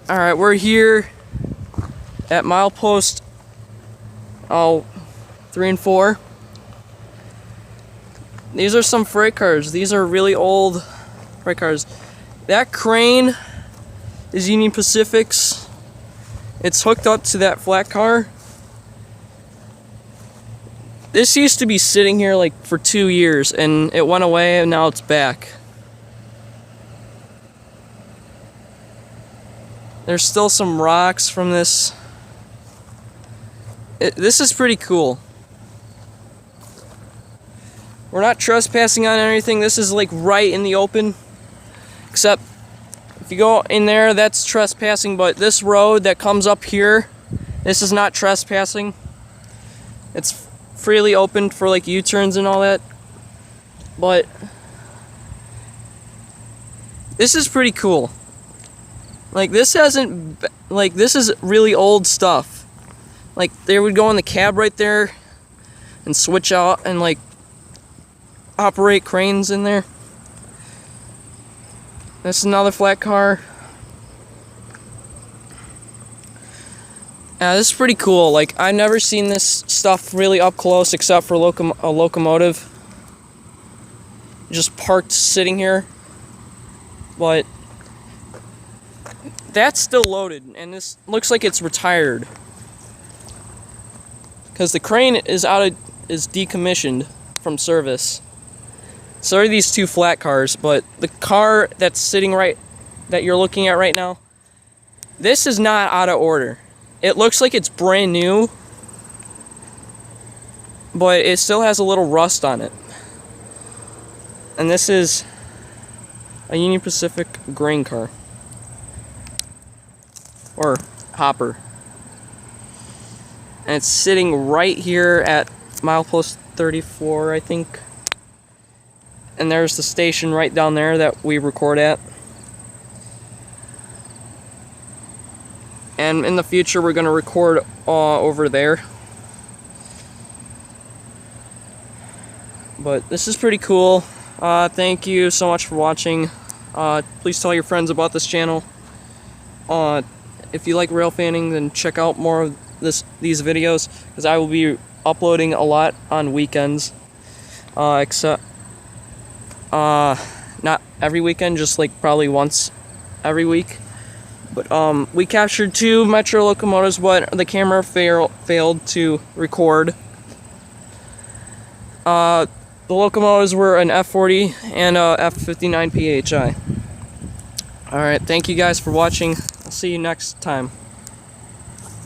Alright, we're here at milepost 3 and 4. These are some freight cars. These are really old freight cars. That crane is Union Pacific's. It's hooked up to that flat car. This used to be sitting here like for 2 years and it went away and now it's back. There's still some rocks from this. This is pretty cool. We're not trespassing on anything. This is like right in the open. Except if you go in there, that's trespassing. But this road that comes up here, this is not trespassing. It's freely open for like U-turns and all that. But this is pretty cool. Like this hasn't, like this is really old stuff. Like they would go in the cab right there and switch out and like operate cranes in there. This is another flat car. Yeah, this is pretty cool. Like I've never seen this stuff really up close except for a locomotive just parked sitting here. But that's still loaded, and this looks like it's retired because the crane is decommissioned from service. So are these two flat cars, but the car that's sitting that you're looking at right now, this is not out of order. It looks like it's brand new, but it still has a little rust on it. And this is a Union Pacific grain car. Or hopper. And it's sitting right here at milepost 34, I think. And there's the station right down there that we record at. And in the future we're going to record over there. But this is pretty cool. Thank you so much for watching. Please tell your friends about this channel. If you like rail fanning, then check out more of these videos, because I will be uploading a lot on weekends. Except not every weekend, just like probably once every week. But we captured 2 Metro locomotives, but the camera failed to record. The locomotives were an F40 and a F59 PHI. Alright, thank you guys for watching. I'll see you next time.